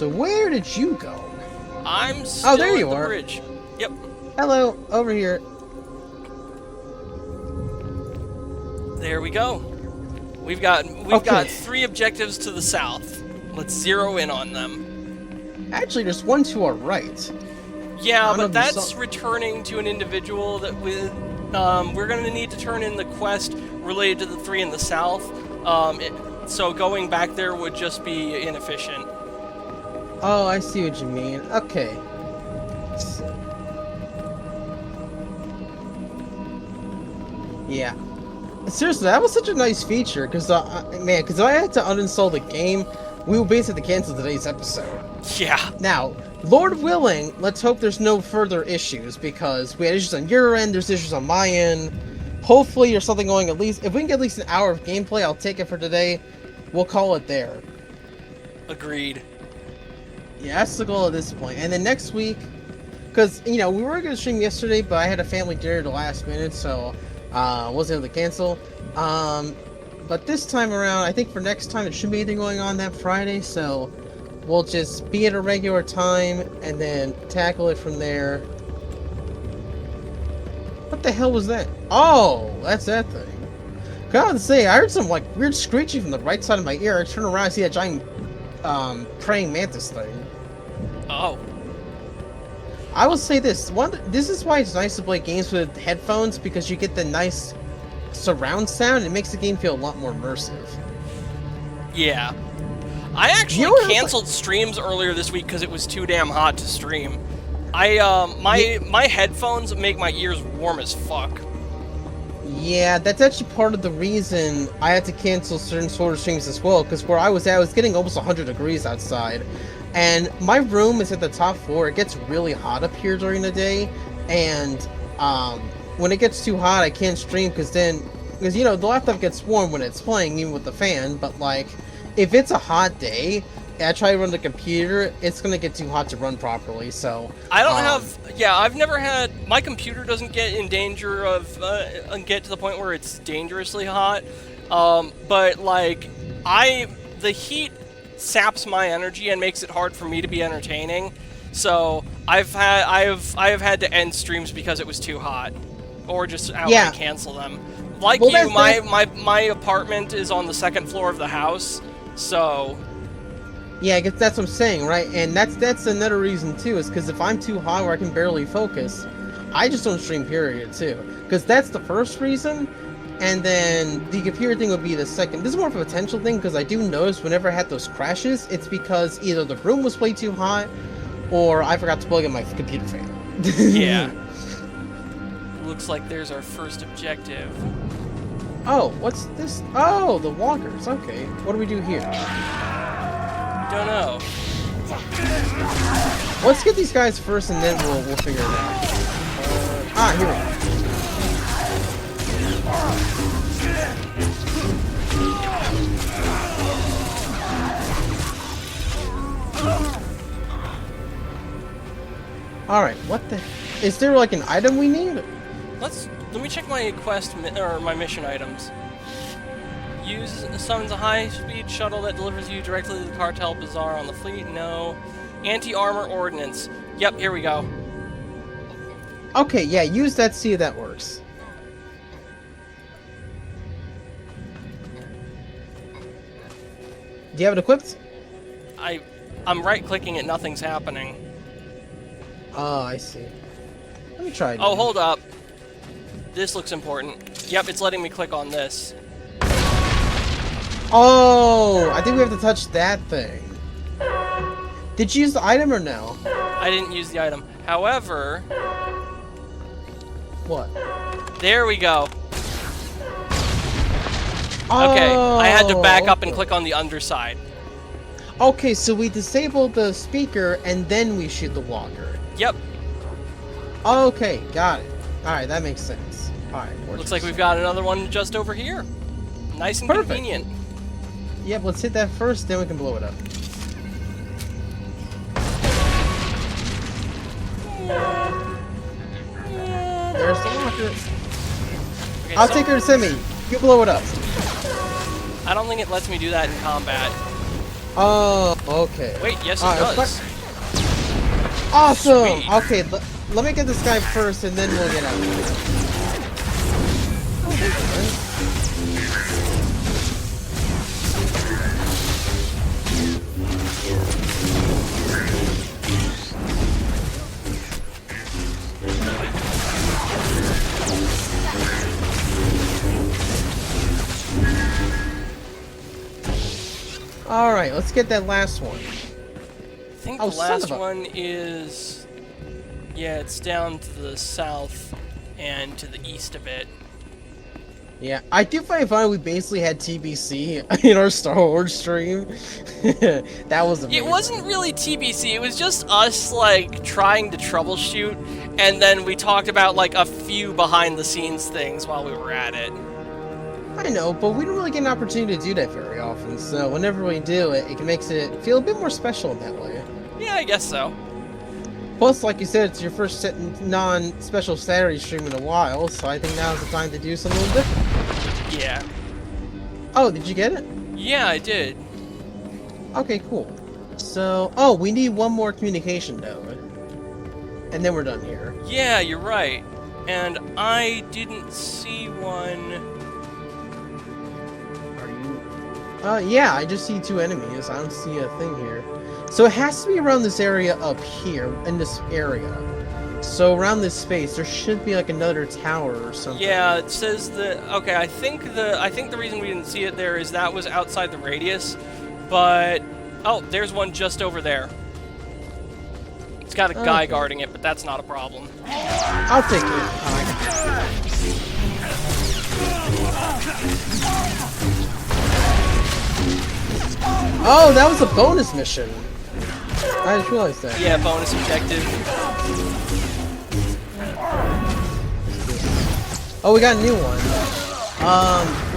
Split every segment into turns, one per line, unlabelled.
So where did you go?
I'm still
there you
at the
are.
bridge. Yep.
Hello, over here.
There we go. We've got 3 objectives to the south. Let's zero in on them.
Actually, there's one to our right.
Yeah, but that's returning to an individual that we're going to need to turn in the quest related to the 3 in the south. So going back there would just be inefficient.
Oh, I see what you mean. Okay. Yeah. Seriously, that was such a nice feature, because, man, because if I had to uninstall the game, we would basically cancel today's episode.
Yeah.
Now, Lord willing, let's hope there's no further issues, because we had issues on your end, there's issues on my end. Hopefully there's something going, at least, if we can get at least an hour of gameplay, I'll take it for today. We'll call it there.
Agreed.
Yeah, that's the goal at this point. And then next week, because, you know, we were going to stream yesterday, but I had a family dinner at the last minute, so wasn't able to cancel. But this time around, I think for next time, it shouldn't be anything going on that Friday, so we'll just be at a regular time and then tackle it from there. What the hell was that? Oh, that's that thing. Gotta say, I heard some like weird screeching from the right side of my ear. I turn around and see that giant praying mantis thing.
Oh.
I will say this. This is why it's nice to play games with headphones, because you get the nice surround sound. It makes the game feel a lot more immersive.
Yeah. I actually canceled streams earlier this week because it was too damn hot to stream. My headphones make my ears warm as fuck.
Yeah, that's actually part of the reason I had to cancel certain sort of streams as well, because where I was at, I was getting almost 100 degrees outside. And my room is at the top floor. It gets really hot up here during the day, and when it gets too hot, I can't stream, because you know, the laptop gets warm when it's playing, even with the fan, but like, if it's a hot day, and I try to run the computer, it's gonna get too hot to run properly, so...
I don't I've never had... My computer doesn't get in danger of... get to the point where it's dangerously hot, but, like, the heat saps my energy and makes it hard for me to be entertaining, so I have had to end streams because it was too hot, or just outright cancel them. Like you, my apartment is on the 2nd floor of the house, so...
Yeah, I guess that's what I'm saying, right? And that's another reason, too, is because if I'm too hot where I can barely focus, I just don't stream, period, too. Because that's the first reason, and then the computer thing would be the second. This is more of a potential thing, because I do notice whenever I had those crashes, it's because either the room was way too hot, or I forgot to plug in my computer fan.
Yeah. Looks like there's our first objective.
Oh, what's this? Oh, the walkers. Okay. What do we do here?
Don't know.
Let's get these guys first, and then we'll figure it out. Here we go. Alright, what the... Is there like an item we need?
Let me check my quest, or my mission items. Summons a high-speed shuttle that delivers you directly to the cartel bazaar on the fleet. No. Anti-armor ordnance. Yep, here we go.
Okay, yeah, use that, see if that works. Do you have it equipped?
I'm right-clicking it, nothing's happening.
Oh, I see. Let me try it.
Oh, hold up. This looks important. Yep, it's letting me click on this.
Oh, I think we have to touch that thing. Did you use the item or no?
I didn't use the item. However...
What?
There we go.
Oh,
okay, I had to back up and click on the underside.
Okay, so we disable the speaker and then we shoot the walker.
Yep.
Okay, got it. Alright, that makes sense. Alright,
looks like we've got another one just over here. Nice and convenient.
Yep, let's hit that first, then we can blow it up. There's the walker. Okay, I'll take her to semi. You blow it up.
I don't think it lets me do that in combat.
Oh, okay.
Wait, yes it
Alright,
does.
Awesome!
Sweet.
Okay, let me get this guy first, and then we'll get out of here. Oh, thank you, man. Alright, let's get that last one.
I think
Oh,
the
son
last
of a-
one is... Yeah, it's down to the south and to the east a bit.
Yeah, I do find it funny we basically had TBC in our Star Wars stream. That was amazing.
It wasn't really TBC, it was just us, like, trying to troubleshoot, and then we talked about, like, a few behind-the-scenes things while we were at it.
I know, but we don't really get an opportunity to do that very often, so whenever we do it, it makes it feel a bit more special in that way.
Yeah, I guess so.
Plus, like you said, it's your first non-special Saturday stream in a while, so I think now's the time to do something a little different.
Yeah.
Oh, did you get it?
Yeah, I did.
Okay, cool. So, oh, we need one more communication node. And then we're done here.
Yeah, you're right. And I didn't see one...
Yeah, I just see 2 enemies. I don't see a thing here. So it has to be around this area up here, in this area. So around this space, there should be like another tower or something.
Yeah, it says that... Okay, I think the reason we didn't see it there is that was outside the radius, but... Oh, there's one just over there. It's got a guy guarding it, but that's not a problem.
I'll take it. Oh, that was a bonus mission. I just realized that.
Yeah, bonus objective.
Oh, we got a new one.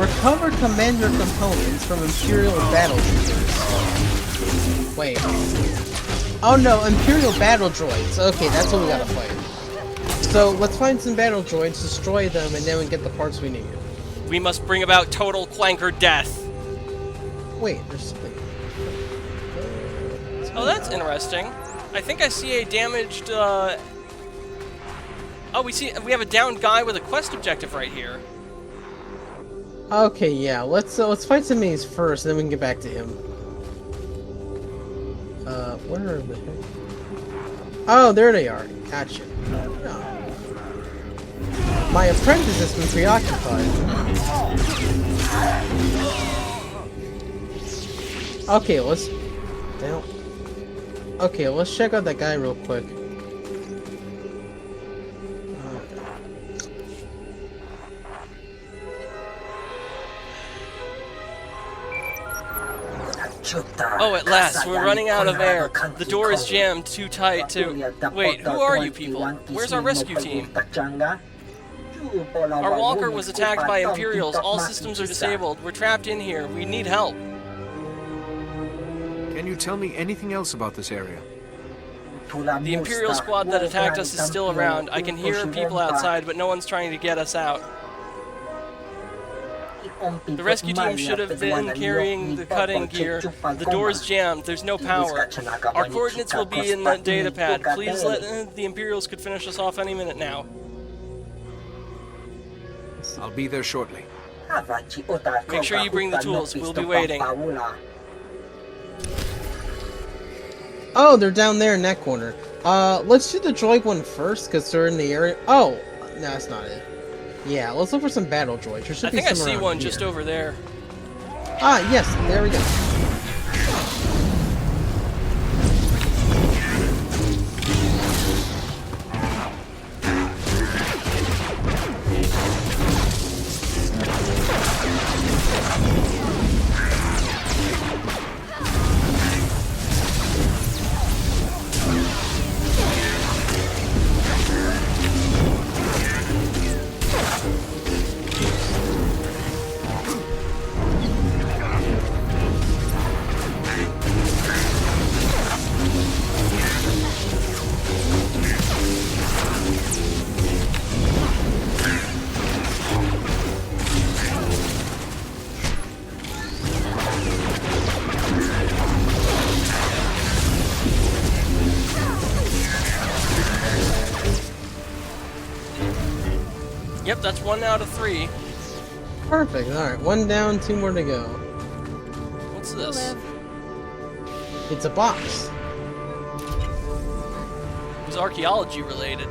Recover commander components from Imperial battle droids. Wait. Oh no, Imperial battle droids. Okay, that's what we gotta fight. So let's find some battle droids, destroy them, and then we get the parts we need.
We must bring about total clanker death.
Wait, there's something.
Oh, that's interesting. I think I see a damaged, Oh, we have a downed guy with a quest objective right here.
Okay, yeah. Let's fight some enemies first, and then we can get back to him. Where are the heck? Oh, there they are. Gotcha. Oh. My apprentice has been preoccupied. Okay, let's. Damn. Okay, let's check out that guy real quick.
Oh, at last, we're running out of air. The door is jammed too tight to... Wait, who are you people? Where's our rescue team? Our walker was attacked by Imperials. All systems are disabled. We're trapped in here. We need help.
Can you tell me anything else about this area?
The Imperial squad that attacked us is still around. I can hear people outside, but no one's trying to get us out. The rescue team should have been carrying the cutting gear. The door's jammed. There's no power. Our coordinates will be in the data pad. Please let the Imperials could finish us off any minute now.
I'll be there shortly.
Make sure you bring the tools. We'll be waiting.
Oh, they're down there in that corner. Let's do the droid one first, because they're in the area. Oh, no, that's not it. Yeah, let's look for some battle droids. There should
I
be
think I
some
see
around
one
here.
just over there.
Ah, yes, there we go.
Yep, that's 1 out of 3.
Perfect. All right, 1 down, 2 more to go.
What's this?
It's a box.
It was archaeology related.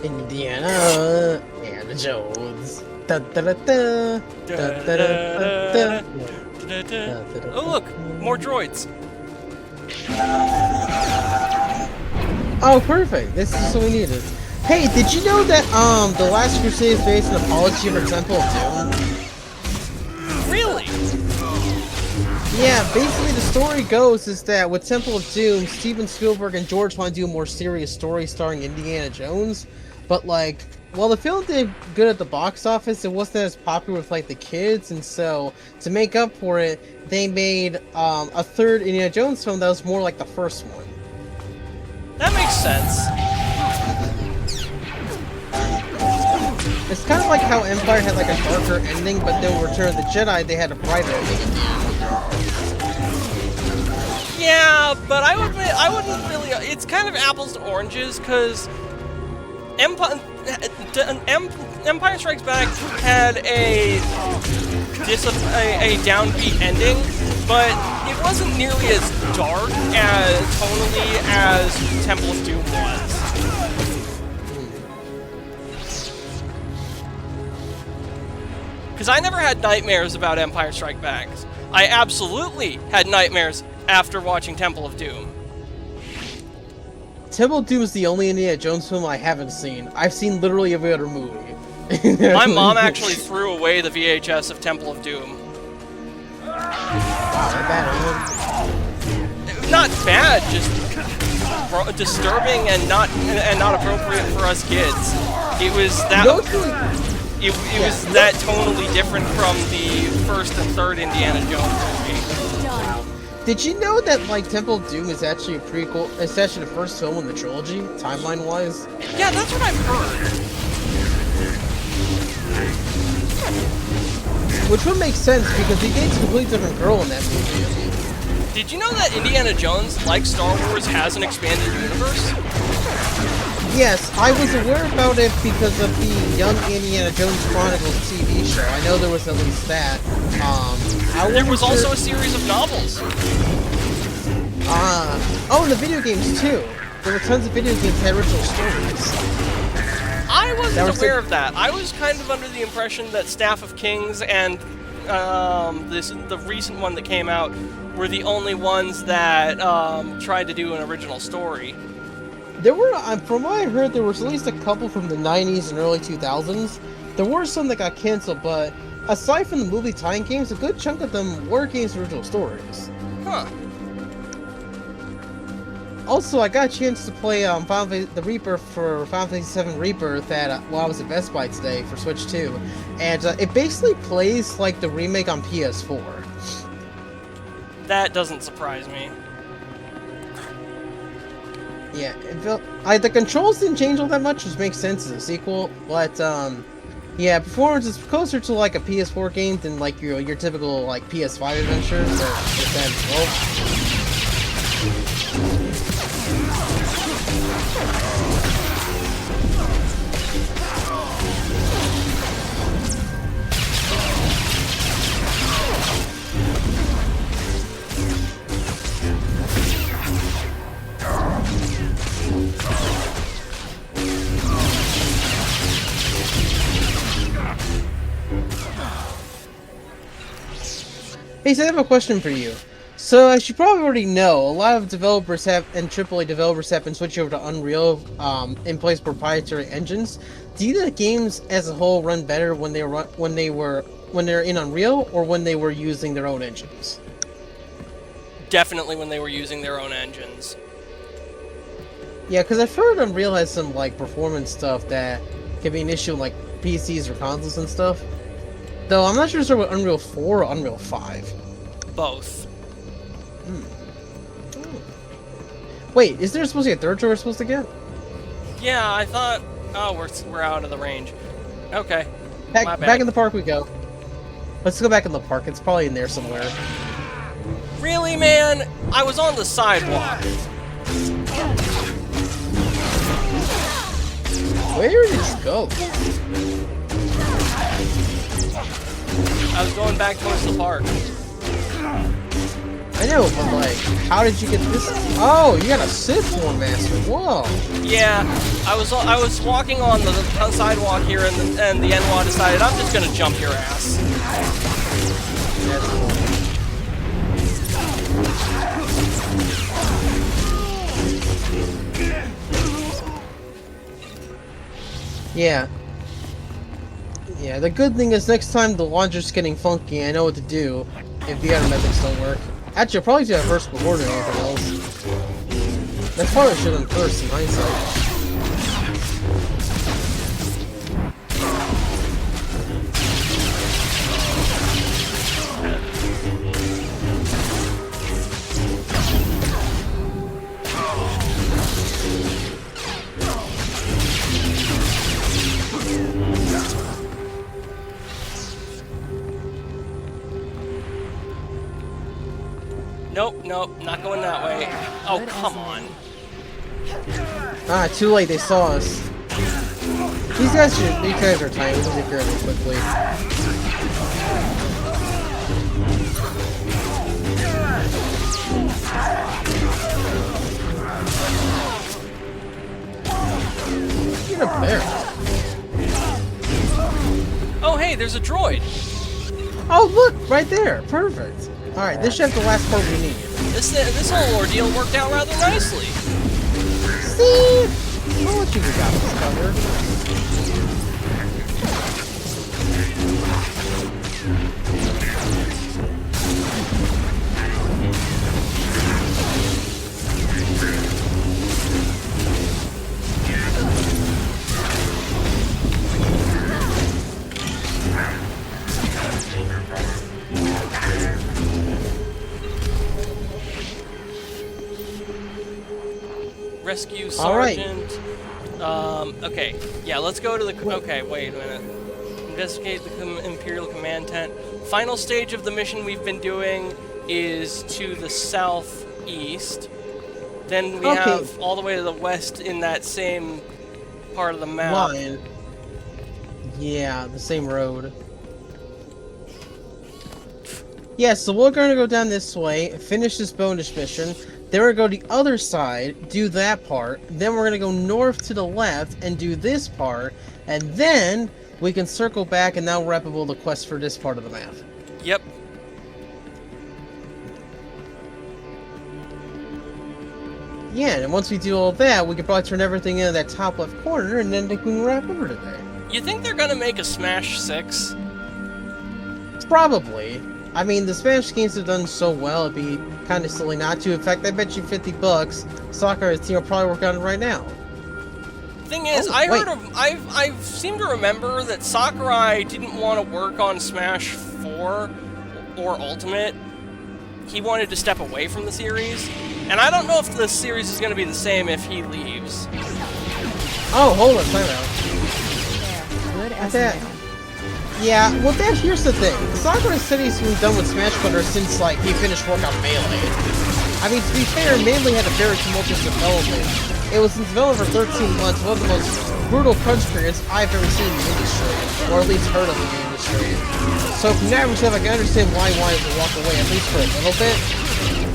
Indiana Jones. Da, da, da, da. Da, da, da, da.
Oh look, more droids.
Oh, perfect. This is what we needed. Hey, did you know that The Last Crusade is based on apology for Temple of Doom?
Really?
Yeah, basically the story goes is that with Temple of Doom, Steven Spielberg and George want to do a more serious story starring Indiana Jones, but like, while the film did good at the box office, it wasn't as popular with like the kids, and so to make up for it, they made a third Indiana Jones film that was more like the first one.
That makes sense.
It's kind of like how Empire had like a darker ending, but then Return of the Jedi, they had a brighter ending.
Yeah, but I wouldn't really. It's kind of apples to oranges because Empire Strikes Back had a downbeat ending, but it wasn't nearly as dark as tonally as Temple of Doom was. Because I never had nightmares about Empire Strikes Back. I absolutely had nightmares after watching Temple of Doom.
Temple of Doom is the only Indiana Jones film I haven't seen. I've seen literally every other movie.
My mom actually threw away the VHS of Temple of Doom. Not bad, just disturbing and not appropriate for us kids. It was that. It was that tonally different from the first and third Indiana Jones movie.
Did you know that like Temple of Doom is actually a prequel? It's actually the first film in the trilogy, timeline-wise.
Yeah, that's what I've heard.
Which would make sense because he dates a completely different girl in that movie.
Did you know that Indiana Jones, like Star Wars, has an expanded universe?
Yes, I was aware about it because of the Young Indiana Jones Chronicles TV show. I know there was at least that.
There was also a series of novels.
Oh, and the video games too. There were tons of video games that had original stories.
I wasn't aware of that. I was kind of under the impression that Staff of Kings and the recent one that came out were the only ones that tried to do an original story.
There were, from what I heard, there was at least a couple from the 90s and early 2000s. There were some that got canceled, but aside from the movie tie-in games, a good chunk of them were games with original stories.
Huh.
Also, I got a chance to play the Rebirth for Final Fantasy VII Rebirth while I was at Best Buy today for Switch 2, and it basically plays like the remake on PS4.
That doesn't surprise me.
Yeah, the controls didn't change all that much, which makes sense as a sequel, but yeah, performance is closer to like a PS4 game than like your typical like PS5 adventure, so it's that as well. Hey, so I have a question for you. So, as you probably already know, a lot of developers and AAA developers have been switching over to Unreal in place of proprietary engines. Do you think the games as a whole run better when they're in Unreal or when they were using their own engines?
Definitely when they were using their own engines.
Yeah, because I've heard Unreal has some like performance stuff that can be an issue in like PCs or consoles and stuff. Though I'm not sure if it's about Unreal 4 or Unreal 5.
Both.
Wait, is there supposed to be a third show we're supposed to get?
Yeah, I thought... Oh, we're out of the range. Okay.
Back in the park we go. Let's go back in the park. It's probably in there somewhere.
Really, man? I was on the sidewalk.
Where did you go?
I was going back towards the park.
I know, but like, how did you get this? Oh, you got a Sith Form Master. Whoa.
Yeah, I was walking on the sidewalk here, and the NWA decided I'm just gonna jump your ass.
That's cool. Yeah. Yeah, the good thing is next time the launcher's getting funky, I know what to do if the other methods don't work. Actually, I'll probably do that first before doing anything else. That's probably what I should have done first in hindsight.
Nope, not going that way. Oh, come on.
Ah, too late, they saw us. These guys are tiny, we'll take care of them quickly. Get up there.
Oh, hey, there's a droid.
Oh, look, right there. Perfect. Alright, this should have the last part we need.
This whole ordeal worked out rather nicely.
See? I'll let you got this covered.
Rescue
All right.
Sergeant. Okay. Yeah, let's go to the... Okay, wait a minute. Investigate the Imperial Command Tent. Final stage of the mission we've been doing is to the southeast. Then we have all the way to the west in that same part of the map.
Line. Yeah, the same road. Yeah, so we're going to go down this way, finish this bonus mission, then we're going to go the other side, do that part, then we're going to go north to the left and do this part, and then we can circle back and now wrap up all the quests for this part of the map.
Yep.
Yeah, and once we do all that, we can probably turn everything into that top left corner, and then we can wrap over today.
You think they're gonna make a Smash 6?
Probably. I mean, the Spanish games have done so well, it'd be kind of silly not to. In fact, I bet you $50, Soccer and his team are probably working on it right now.
Thing is, I seem to remember that Sakurai didn't want to work on Smash 4 or Ultimate. He wanted to step away from the series, and I don't know if the series is going to be the same if he leaves.
Oh, hold on, time out.
Good as
That-
new.
Yeah, well, here's the thing. Sakurai said he's been done with Smash Cutter since, like, he finished work on Melee. I mean, to be fair, Melee had a very tumultuous development. It was in development for 13 months, one of the most brutal crunch periods I've ever seen in the industry, or at least heard of in the industry. So from that perspective, I can understand why he wanted to walk away, at least for a little bit.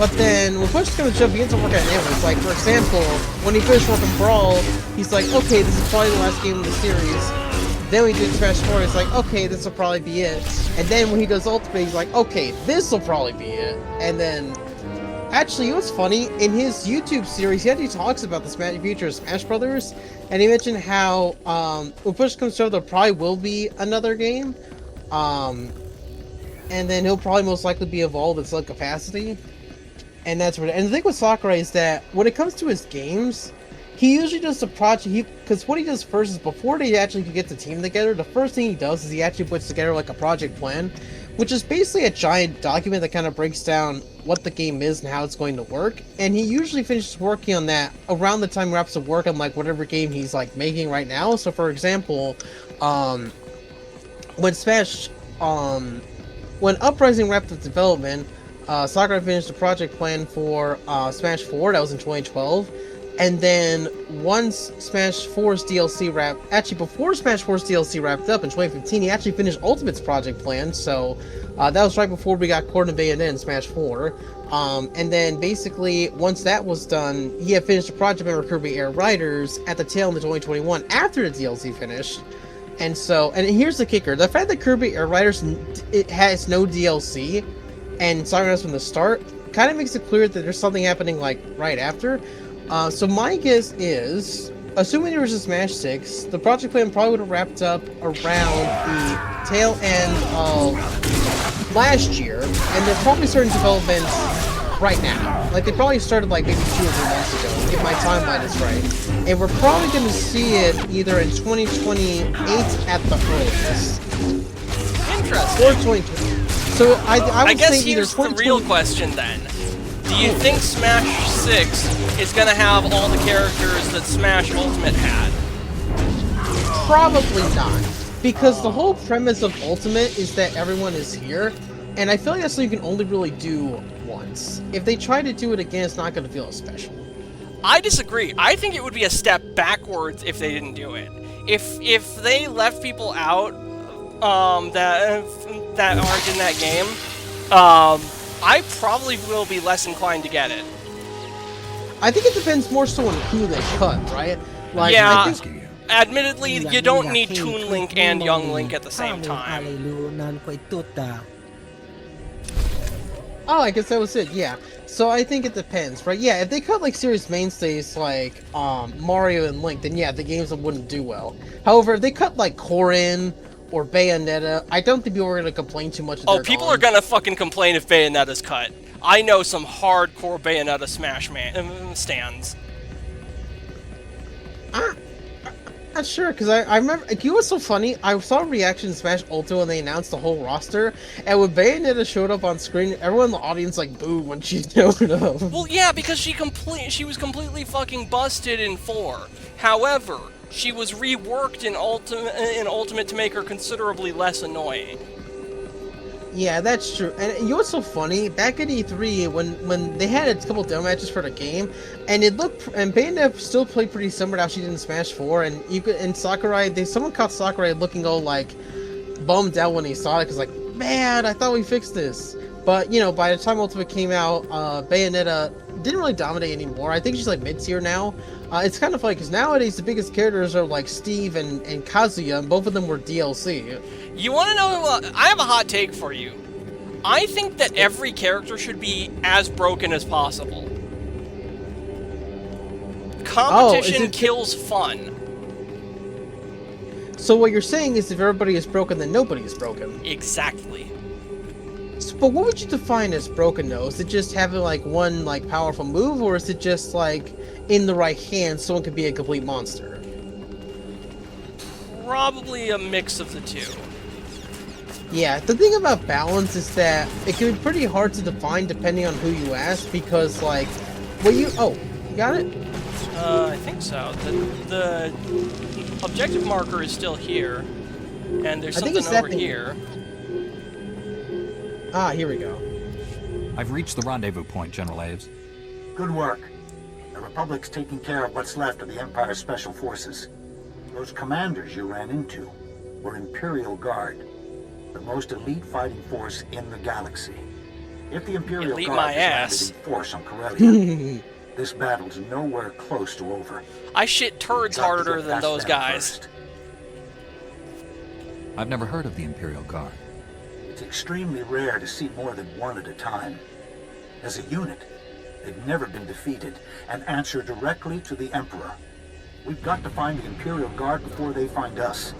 But then, when push comes to shove, he ends up working on Animals. Like, for example, when he finished working Brawl, he's like, okay, this is probably the last game of the series. Then when he did Smash 4, it's like, okay, this will probably be it. And then when he does Ultimate, he's like, okay, this will probably be it. And then, actually, you know what's funny? In his YouTube series, he actually talks about the future of Smash Brothers, and he mentioned how, when push comes to shove, there probably will be another game. And then he'll probably most likely be evolved in some capacity. And that's what. And the thing with Sakurai is that when it comes to his games, he usually does the project. Because what he does first is before they actually get the team together, the first thing he does is he actually puts together like a project plan, which is basically a giant document that kind of breaks down what the game is and how it's going to work. And he usually finishes working on that around the time he wraps up work on like whatever game he's like making right now. So for example, when Uprising wrapped up development, Sakurai finished the project plan for Smash 4, that was in 2012, And then once Smash 4's DLC before Smash 4's DLC wrapped up in 2015, he actually finished Ultimate's project plan, so that was right before we got Cord and Bayonet in Smash 4. And then basically, once that was done, he had finished a project plan for Kirby Air Riders at the tail end of 2021 after the DLC finished. And here's the kicker: the fact that Kirby Air Riders it has no DLC and synchronized from the start kind of makes it clear that there's something happening like right after. So my guess is, assuming there was a Smash 6, the project plan probably would have wrapped up around the tail end of last year, and they're probably starting development right now. Like, they probably started like maybe 2 or 3 months ago, if my timeline is right. And we're probably going to see it either in 2028 at the earliest.
Interesting.
Or 2020. So I would
guess
say either
here's the real question then. Do you think Smash 6 is going to have all the characters that Smash Ultimate had?
Probably not. Because the whole premise of Ultimate is that everyone is here, and I feel like that's something you can only really do once. If they try to do it again, it's not going to feel as special.
I disagree. I think it would be a step backwards if they didn't do it. If they left people out that aren't in that game, I probably will be less inclined to get it.
I think it depends more so on who they cut, right? Like,
yeah,
I think,
admittedly, you don't need Toon Link and Young Link at the same time.
oh, I guess that was it, yeah. So I think it depends, right? Yeah, if they cut like serious mainstays like Mario and Link, then yeah, the games wouldn't do well. However, if they cut like Corrin or Bayonetta, I don't think people are going to complain too much.
Oh, people are going to fucking complain if Bayonetta's cut. I know some hardcore Bayonetta Smash stands.
Not sure, because I remember, like, it was so funny, I saw a reaction to Smash Ultimate when they announced the whole roster, and when Bayonetta showed up on screen, everyone in the audience, like, booed when she showed up.
Well, yeah, because she was completely fucking busted in 4. However, she was reworked in Ultimate to make her considerably less annoying.
Yeah, that's true. And you know what's so funny? Back at E3, when they had a couple demo matches for the game, and Bayonetta still played pretty similar to how she did in Smash 4, and Sakurai, someone caught Sakurai looking all, like, bummed out when he saw it, because, like, man, I thought we fixed this. But, you know, by the time Ultimate came out, Bayonetta didn't really dominate anymore. I think she's, like, mid-tier now. It's kind of funny, because nowadays the biggest characters are, like, Steve and Kazuya, and both of them were DLC.
You want to know, I have a hot take for you. I think that every character should be as broken as possible. Competition kills fun.
So what you're saying is if everybody is broken, then nobody is broken.
Exactly.
But what would you define as broken, though? Is it just having, like, one, like, powerful move, or is it just, like, in the right hands, someone could be a complete monster?
Probably a mix of the two.
Yeah, the thing about balance is that it can be pretty hard to define depending on who you ask, because, like, oh, you got it?
I think so. The objective marker is still here, and there's something over here.
Ah, here we go.
I've reached the rendezvous point, General Aves.
Good work. The Republic's taking care of what's left of the Empire's special forces. Those commanders you ran into were Imperial Guard, the most elite fighting force in the galaxy. If the Imperial
Elite
Guard
my
is
ass.
landed in force on Corellia, this battle's nowhere close to over.
I shit turds
Got to
harder
get
than
past
those
them
guys.
first.
I've never heard of the Imperial Guard.
It's extremely rare to see more than one at a time. As a unit, they've never been defeated and answer directly to the Emperor. We've got to find the Imperial Guard before they find us.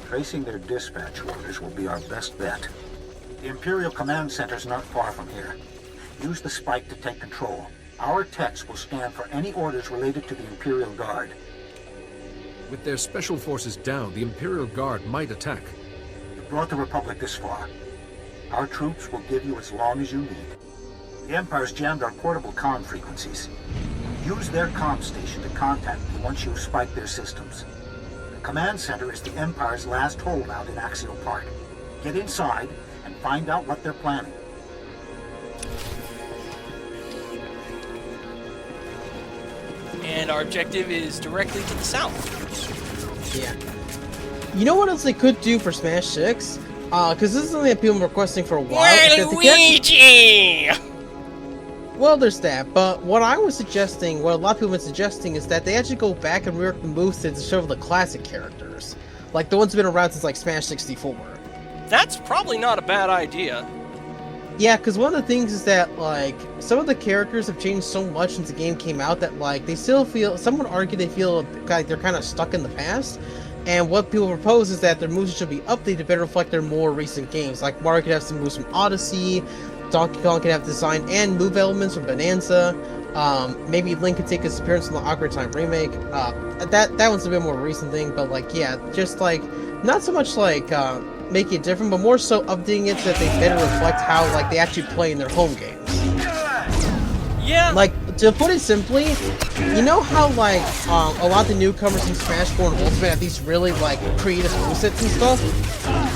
Tracing their dispatch orders will be our best bet. The Imperial Command Center's not far from here. Use the spike to take control. Our techs will scan for any orders related to the Imperial Guard.
With their special forces down, the Imperial Guard might attack.
You brought the Republic this far. Our troops will give you as long as you need. The Empire's jammed our portable comm frequencies. Use their comm station to contact me once you've spiked their systems. The command center is the Empire's last holdout in Axial Park. Get inside and find out what they're planning.
And our objective is directly to the south.
Yeah. You know what else they could do for Smash 6? Because this is something that people have been requesting for a while. is that they get-
Luigi!
Well, there's that, but what I was suggesting, what a lot of people have been suggesting, is that they actually go back and rework the movesets to show the classic characters. Like, the ones that have been around since, like, Smash 64.
That's probably not a bad idea.
Yeah, because one of the things is that, like, some of the characters have changed so much since the game came out that, like, they still feel, some would argue they feel like they're kind of stuck in the past. And what people propose is that their moves should be updated to better reflect their more recent games. Like, Mario could have some moves from Odyssey, Donkey Kong could have design and move elements from Bonanza. Maybe Link could take his appearance in the Ocarina of Time remake. That one's a bit more recent thing, but, like, yeah, just, like, not so much, like, making it different, but more so updating it so that they better reflect how, like, they actually play in their home games.
Yeah.
Like, to put it simply, you know how, like, a lot of the newcomers in Smash 4 and Ultimate have these really, like, creative movesets and stuff?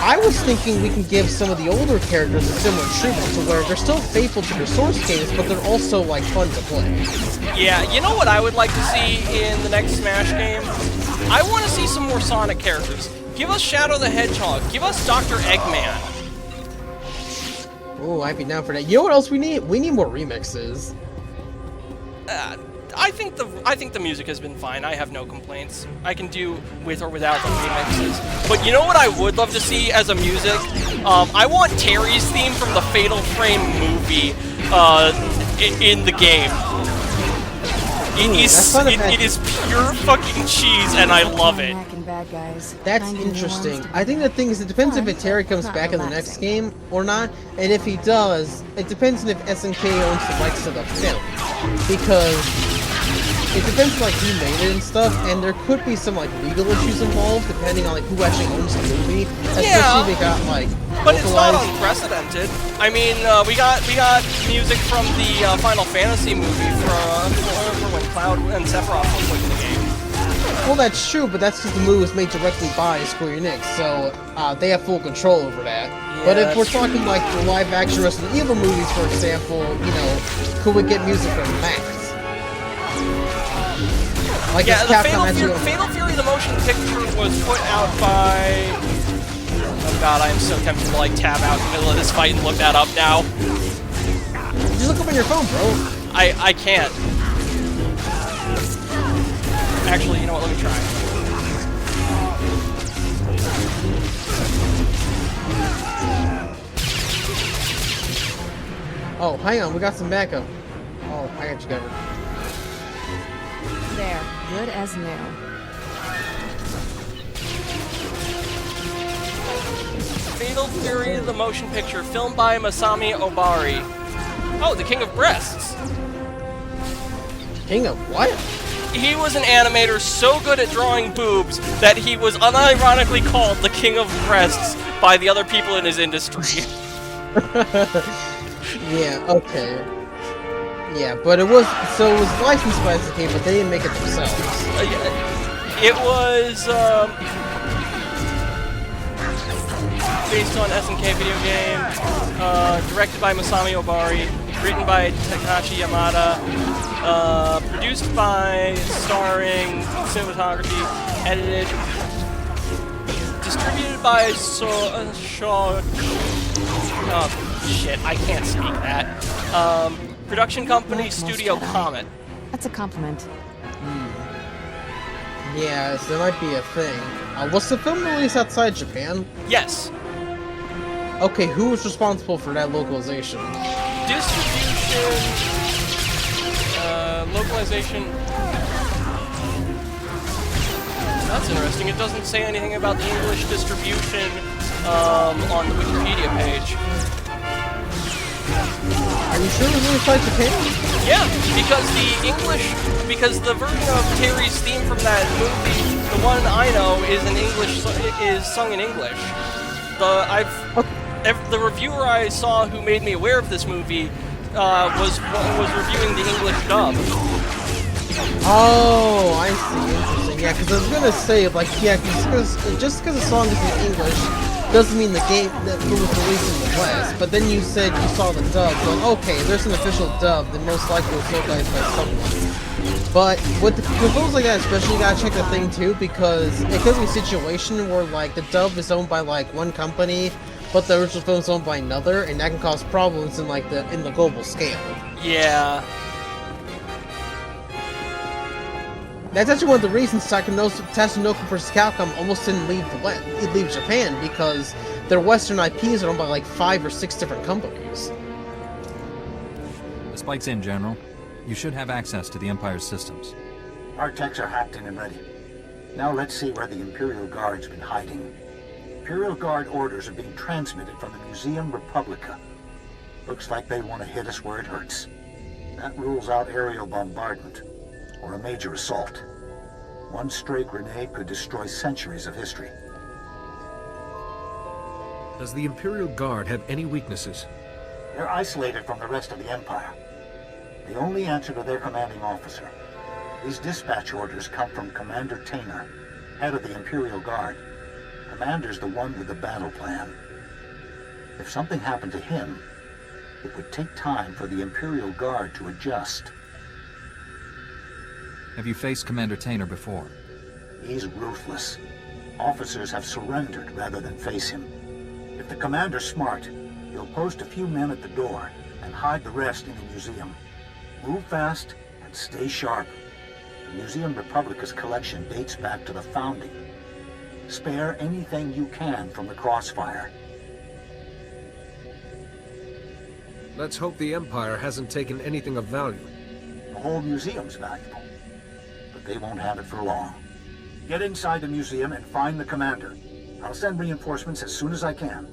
I was thinking we can give some of the older characters a similar treatment to where they're still faithful to their source games, but they're also, like, fun to play.
Yeah, you know what I would like to see in the next Smash game? I want to see some more Sonic characters. Give us Shadow the Hedgehog. Give us Dr. Eggman.
Ooh, I'd be down for that. You know what else we need? We need more remixes.
I think the music has been fine. I have no complaints. I can do with or without the remixes. But you know what I would love to see as a music? I want Terry's theme from the Fatal Frame movie in the game. It is pure fucking cheese, and I love it.
That's interesting. I think the thing is, it depends if Terry comes back in the next game or not, and if he does, it depends on if SNK owns the rights to the film. Because it depends on, like, who made it and stuff, and there could be some, like, legal issues involved, depending on, like, who actually owns the movie. Especially if it got, like,
but it's not
localized.
unprecedented. I mean, we got music from the Final Fantasy movie for when Cloud and Sephiroth was in the game.
Well, that's true, but that's because the movie was made directly by Square Enix, so they have full control over that.
Yeah,
but if we're talking like the live-action Resident Evil movies, for example, you know, could we get music from Max? Like,
yeah,
is
the
Capcom
Fatal Fury the motion picture was put out by... Oh god, I am so tempted to, like, tab out in the middle of this fight and look that up now.
Just look up on your phone, bro.
I can't. Actually, you know what, let me try.
Oh, hang on, we got some backup. Oh, I got you covered.
There. Good as new.
Fatal Fury the motion picture, filmed by Masami Obari. Oh, the King of Breasts.
King of what?
He was an animator so good at drawing boobs that he was unironically called the King of Breasts by the other people in his industry.
Yeah, okay. Yeah, but it was licensed by SNK, but they didn't make it themselves.
It was based on SNK video game, directed by Masami Obari, written by Takashi Yamada, produced by, starring, cinematography, edited, distributed by shit, I can't speak that. Production company Studio Comet.
That's a compliment.
Yeah, so there might be a thing. Was the film released outside Japan?
Yes.
Okay, who was responsible for that localization?
Distribution, localization. That's interesting. It doesn't say anything about the English distribution on the Wikipedia page.
Are you sure it was released by Japan?
Yeah, because the version of Terry's theme from that movie, the one I know, is sung in English. The reviewer I saw who made me aware of this movie was reviewing the English dub.
Oh, I see. Interesting. Yeah, because I was gonna say, like, yeah, just because the song is in English doesn't mean the game that was released in the West. But then you said you saw the dub, so okay, there's an official dub, then most likely it was localized by someone. But with films like that, especially, you gotta check the thing too, because it could be a situation where like the dub is owned by like one company, but the original film is owned by another, and that can cause problems in like the global scale.
Yeah.
That's actually one of the reasons Tatsunoko vs. Capcom almost didn't leave Japan, because their Western IPs are owned by like 5 or 6 different companies.
The spike's in, General. You should have access to the Empire's systems.
Our techs are hacked in and ready. Now let's see where the Imperial Guard's been hiding. Imperial Guard orders are being transmitted from the Museum Republica. Looks like they want to hit us where it hurts. That rules out aerial bombardment, or a major assault. One stray grenade could destroy centuries of history.
Does the Imperial Guard have any weaknesses?
They're isolated from the rest of the Empire. They only answer to their commanding officer. These dispatch orders come from Commander Tainer, head of the Imperial Guard. Commander's the one with the battle plan. If something happened to him, it would take time for the Imperial Guard to adjust.
Have you faced Commander Tainer before?
He's ruthless. Officers have surrendered rather than face him. If the commander's smart, he'll post a few men at the door and hide the rest in the museum. Move fast and stay sharp. The Museum Republica's collection dates back to the founding. Spare anything you can from the crossfire.
Let's hope the Empire hasn't taken anything of value.
The whole museum's valuable, but they won't have it for long. Get inside the museum and find the commander. I'll send reinforcements as soon as I can.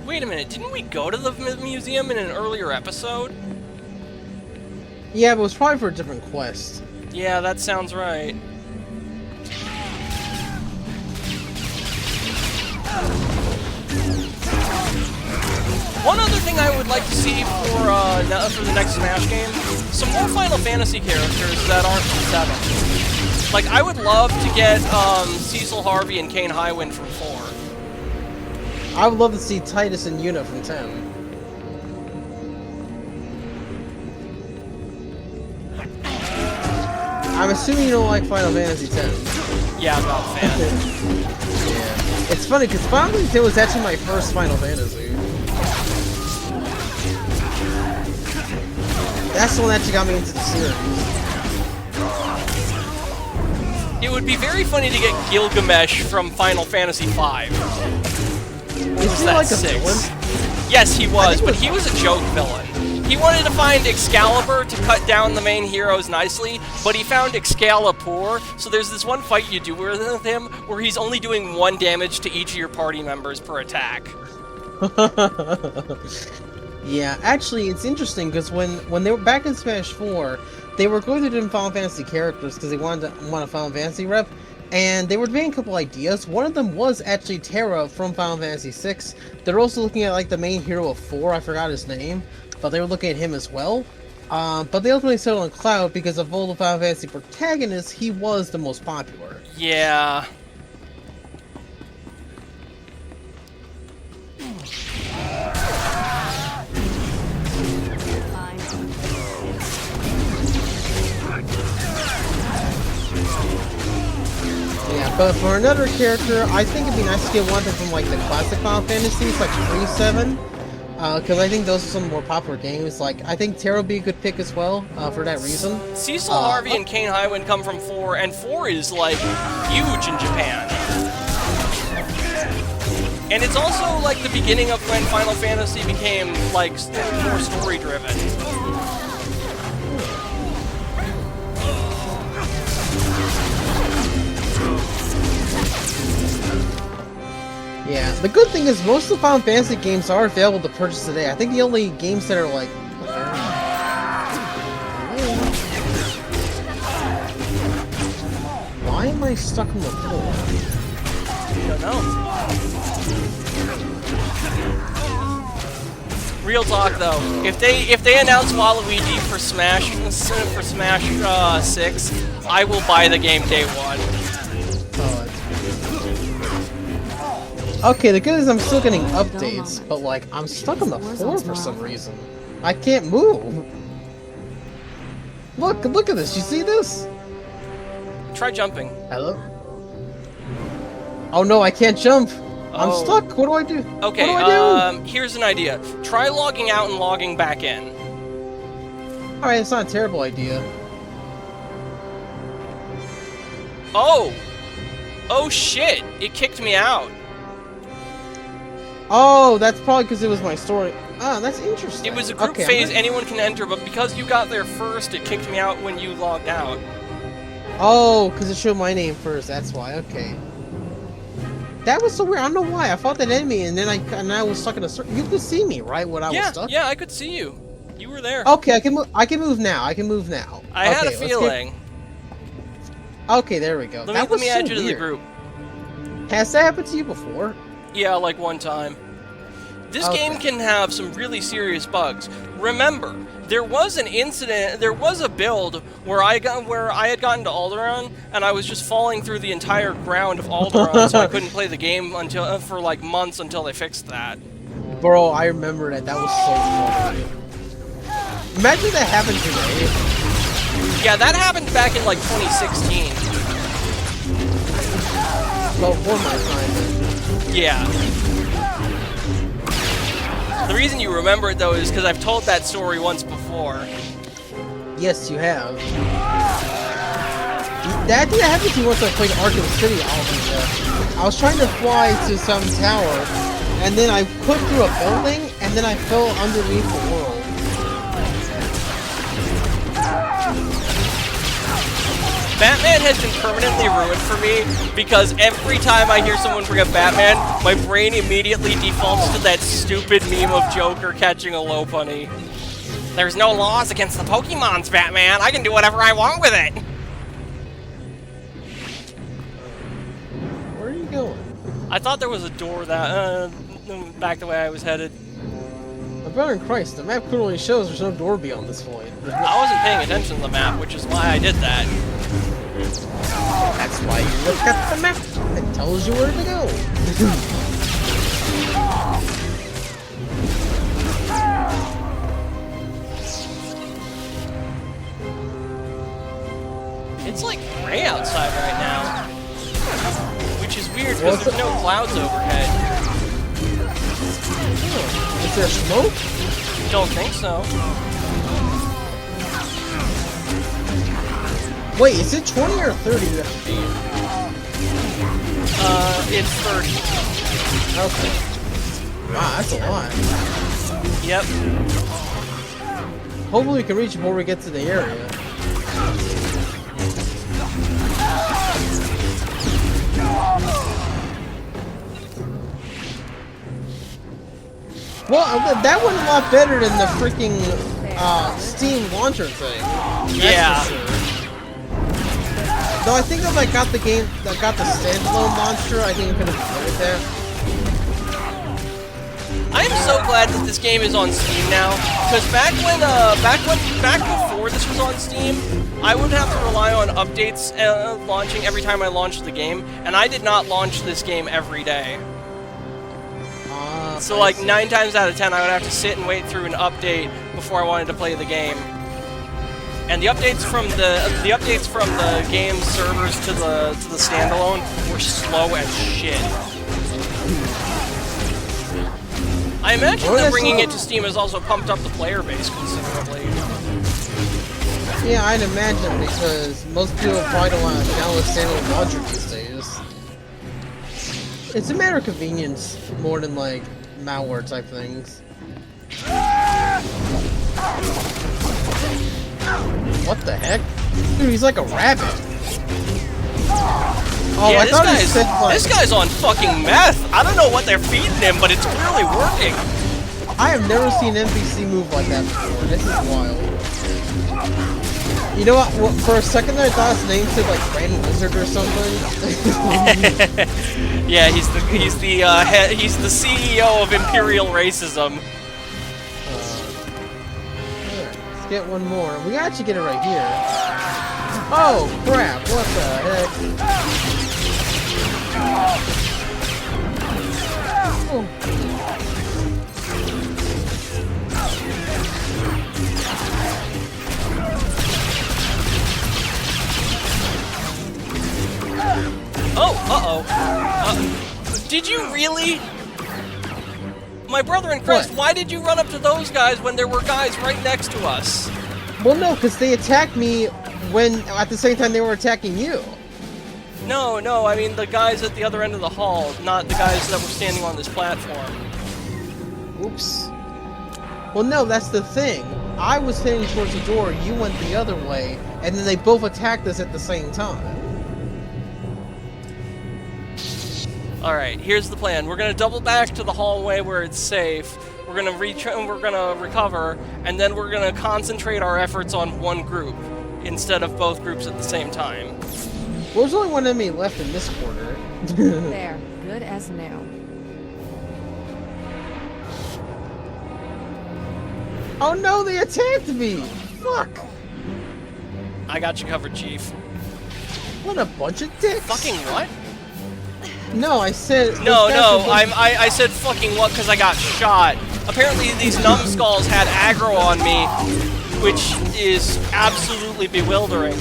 Wait a minute, didn't we go to the museum in an earlier episode?
Yeah, but it was probably for a different quest.
Yeah, that sounds right. One other thing I would like to see for the next Smash game, some more Final Fantasy characters that aren't from 7. Like, I would love to get Cecil Harvey and Kane Highwind from 4.
I would love to see Titus and Yuna from 10. I'm assuming you don't like Final Fantasy X.
Yeah, I'm not a fan.
Yeah. It's funny, because Final Fantasy X was actually my first Final Fantasy. That's the one that actually got me into the series.
It would be very funny to get Gilgamesh from Final Fantasy V.
Is he like a
6?
villain?
Yes, he was, but he was a joke villain. He wanted to find Excalibur to cut down the main heroes nicely, but he found Excalibur, so there's this one fight you do with him where he's only doing 1 damage to each of your party members per attack.
Yeah, actually, it's interesting, because when they were back in Smash 4, they were going through different Final Fantasy characters because they wanted a Final Fantasy rep, and they were debating a couple ideas. One of them was actually Terra from Final Fantasy VI. They're also looking at like the main hero of 4, I forgot his name, but they were looking at him as well. But they ultimately settled on Cloud because of all the Final Fantasy protagonists, he was the most popular.
Yeah.
Yeah, but for another character, I think it'd be nice to get one from like the classic Final Fantasies, like 3-7. Because I think those are some more popular games. Like, I think Terra would be a good pick as well, for that reason.
Cecil Harvey and Kane Highwind come from 4, and 4 is, like, huge in Japan. And it's also, like, the beginning of when Final Fantasy became, like, more story-driven.
Yeah, the good thing is most of the Final Fantasy games are available to purchase today. I think the only games that are like... Why am I stuck on the floor?
I don't know. Real talk though, if they announce Waluigi for Smash 6, I will buy the game day one.
Okay, the good is I'm still getting updates, but like I'm stuck on the floor for some reason. I can't move. Look at this. You see this?
Try jumping.
Hello? Oh no, I can't jump. I'm
Oh.
stuck. What do I do?
Okay,
what do I do?
here's an idea. Try logging out and logging back in.
Alright, it's not a terrible idea.
Oh! Oh shit! It kicked me out.
Oh, that's probably because it was my story. Ah, that's interesting.
It was a group
Okay,
phase, anyone can enter, but because you got there first, it kicked me out when you logged out.
Oh, because it showed my name first. That's why. Okay. That was so weird. I don't know why. I fought that enemy, and then I was stuck in a circle. You could see me, right? When I was stuck.
Yeah, I could see you. You were there.
Okay, I can move. I can move now. I can move now.
I had a
let's get-
feeling.
Okay, there we go.
Let me add you to the group.
Has that happened to you before?
Yeah, like one time. This
Okay.
game can have some really serious bugs. Remember, there was an incident, there was a build where I had gotten to Alderaan and I was just falling through the entire ground of Alderaan, so I couldn't play the game until for like months until they fixed that.
Bro, I remember that. That was so funny. Imagine that happened today.
Yeah, that happened back in like 2016.
Well, before my time.
Yeah. The reason you remember it though is because I've told that story once before.
Yes, you have. That didn't happen to me once I played Arkham City. I was trying to fly to some tower, and then I put through a building, and then I fell underneath the world.
Batman has been permanently ruined for me because every time I hear someone bring up Batman, my brain immediately defaults to that stupid meme of Joker catching a Lopunny. There's no laws against the Pokemons, Batman. I can do whatever I want with it.
Where are you going?
I thought there was a door that back the way I was headed.
My brother in Christ, the map clearly shows there's no door beyond this point.
I wasn't paying attention to the map, which is why I did that.
That's why you look at the map. It tells you where to go.
It's like gray outside right now, which is weird because there's no clouds overhead.
Is there smoke?
Don't think so.
Wait, is it 20 or 30 you have to be?
It's 30.
Okay. Wow, that's a lot.
Yep.
Hopefully we can reach before we get to the area. Well, that went a lot better than the freaking Steam launcher thing. That's
Yeah.
for sure. Though I think if I got the game, I got the standalone launcher, I think I could have played that.
I am so glad that this game is on Steam now, because back before this was on Steam, I would have to rely on updates launching every time I launched the game, and I did not launch this game every day. So like 9 times out of 10, I would have to sit and wait through an update before I wanted to play the game. And the updates from the game servers to the standalone were slow as shit. I imagine that bringing it to Steam has also pumped up the player base considerably.
Yeah, I'd imagine because most people probably don't want to download standalone launcher these days. It's a matter of convenience more than like malware type things. What the heck? Dude, he's like a rabbit. Oh,
Yeah,
I thought he said like...
this guy's on fucking meth. I don't know what they're feeding him, but it's clearly working.
I have never seen an NPC move like that before. This is wild. You know what? Well, for a second I thought his name said like Grand Wizard or something.
Yeah, he's the CEO of Imperial Racism.
get one more. We can actually get it right here. Oh, crap. What the heck? Oh.
Oh, did you really? My brother in Christ,
What?
why did you run up to those guys when there were guys right next to us?
Well, no, because they attacked me when, at the same time they were attacking you.
No, I mean the guys at the other end of the hall, not the guys that were standing on this platform.
Oops. Well, no, that's the thing. I was heading towards the door, you went the other way, and then they both attacked us at the same time.
Alright, here's the plan. We're gonna double back to the hallway where it's safe. We're gonna recover, and then we're gonna concentrate our efforts on one group instead of both groups at the same time.
Well, there's only one enemy left in this corner.
There. Good as new.
Oh no, they attacked me! Fuck!
I got you covered, Chief.
What a bunch of dicks!
Fucking what?
No, I said...
No,
those guys are
I said fucking what because I got shot. Apparently these numbskulls had aggro on me, which is absolutely bewildering.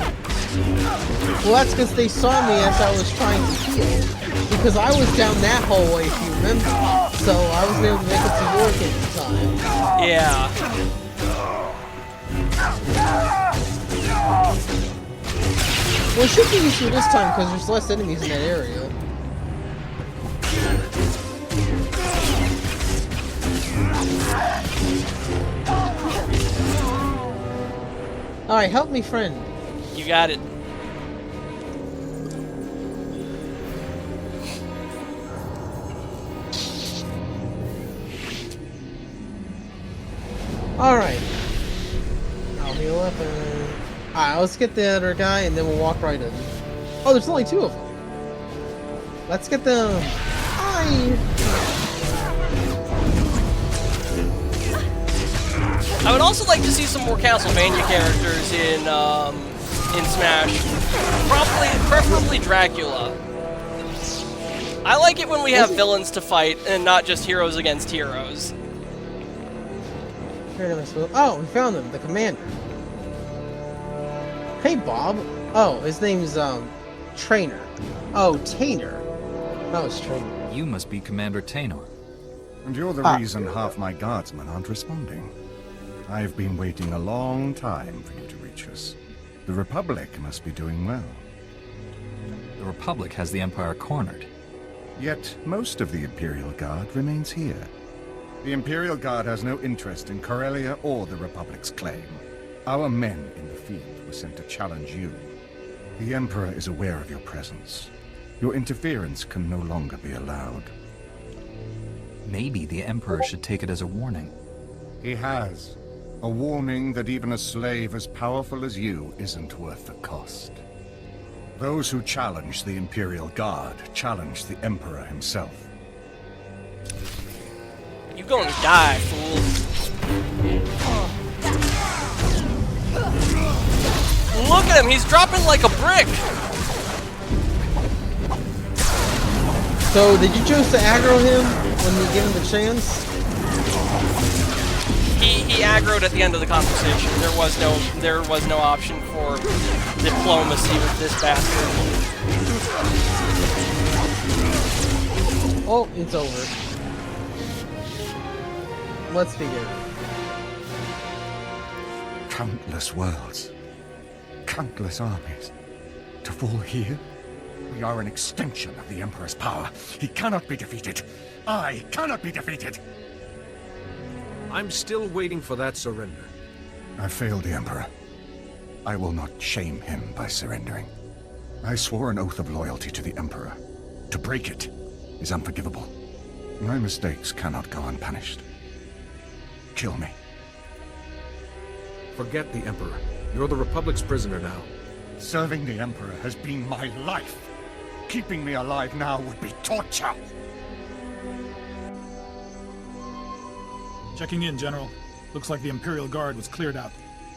Well, that's because they saw me as I was trying to heal. Because I was down that hallway, if you remember. So I wasn't able to make it to York at the time.
Yeah.
Well, it should be easier this time because there's less enemies in that area. Alright, help me, friend.
You got it.
Alright. I'll heal up and... Alright, let's get the other guy and then we'll walk right in. Oh, there's only two of them. Let's get them. Hi!
I would also like to see some more Castlevania characters in Smash. Preferably Dracula. I like it when we have villains to fight and not just heroes against heroes.
Oh, we found him, the commander. Hey, Bob. Oh, his name's, Trainer. Oh, Tainer. Oh, it's Trainer.
You must be Commander Tainor.
And you're the reason half my guardsmen aren't responding. I've been waiting a long time for you to reach us. The Republic must be doing well.
The Republic has the Empire cornered.
Yet, most of the Imperial Guard remains here. The Imperial Guard has no interest in Corellia or the Republic's claim. Our men in the field were sent to challenge you. The Emperor is aware of your presence. Your interference can no longer be allowed.
Maybe the Emperor should take it as a warning.
He has. A warning that even a slave as powerful as you isn't worth the cost. Those who challenge the Imperial Guard challenge the Emperor himself.
You gonna die, fool. Look at him, he's dropping like a brick.
So, did you choose to aggro him when you give him the chance?
He aggroed at the end of the conversation. There was no option for diplomacy with this bastard.
Oh, it's over. Let's begin.
Countless worlds. Countless armies. To fall here? We are an extension of the Emperor's power. He cannot be defeated. I cannot be defeated.
I'm still waiting for that surrender.
I failed the Emperor. I will not shame him by surrendering. I swore an oath of loyalty to the Emperor. To break it is unforgivable. My mistakes cannot go unpunished. Kill me.
Forget the Emperor. You're the Republic's prisoner now.
Serving the Emperor has been my life. Keeping me alive now would be torture.
Checking in, General. Looks like the Imperial Guard was cleared out.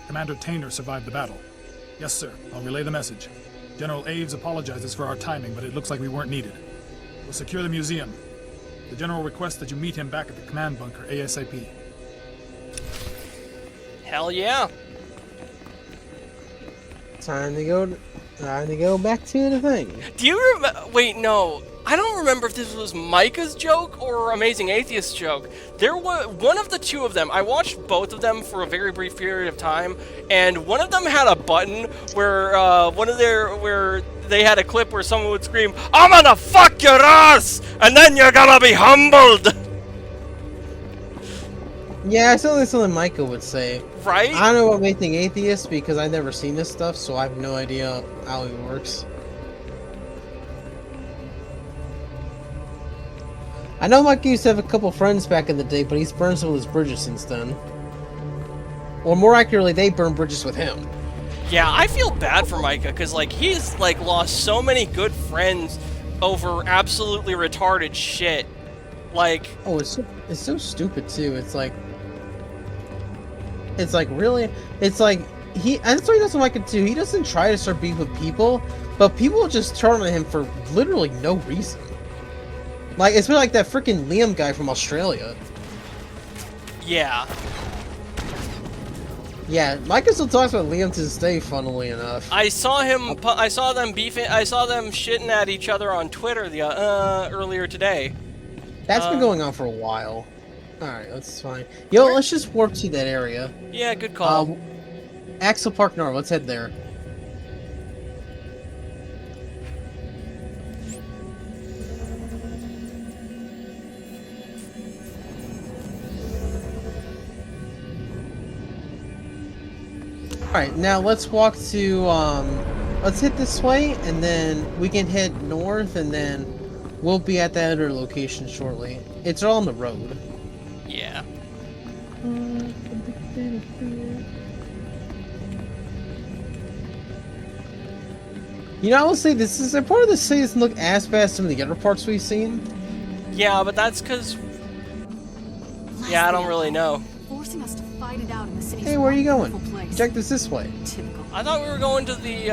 Commander Tainer survived the battle. Yes, sir. I'll relay the message. General Aves apologizes for our timing, but it looks like we weren't needed. We'll secure the museum. The General requests that you meet him back at the command bunker ASAP.
Hell yeah.
Time to go back to the thing.
Do you remember? Wait, no. I don't remember if this was Micah's joke or Amazing Atheist's joke. There was one of the two of them. I watched both of them for a very brief period of time, and one of them had a button where where they had a clip where someone would scream, "I'm gonna fuck your ass, and then you're gonna be humbled."
Yeah, it's only something Micah would say.
Right?
I don't know about Amazing Atheist because I've never seen this stuff, so I have no idea how it works. I know Micah used to have a couple friends back in the day, but he's burned some of his bridges since then. Or more accurately, they burned bridges with him.
Yeah, I feel bad for Micah, because, like, he's, like, lost so many good friends over absolutely retarded shit. Like...
Oh, it's so stupid, too. It's like, really? It's like, and that's what he doesn't like it, too. He doesn't try to start beef with people, but people just turn on him for literally no reason. Like, it's been like that freaking Liam guy from Australia.
Yeah.
Yeah, Micah still talks about Liam to this day, funnily enough.
I saw them beefing, I saw them shitting at each other on Twitter earlier today.
That's been going on for a while. Alright, that's fine. Yo, let's just warp to that area.
Yeah, good call.
Axel Park North, let's head there. Alright, now let's walk to, let's hit this way, and then we can head north, and then we'll be at that other location shortly. It's all on the road.
Yeah.
You know, I will say this is a part of the city doesn't look as bad as some of the other parts we've seen.
Yeah, but that's because... Yeah, I don't really know.
Forcing us to fight it out in the city's
Hey, where are you going?
place.
Check this way.
Typical.
I thought we were going to the,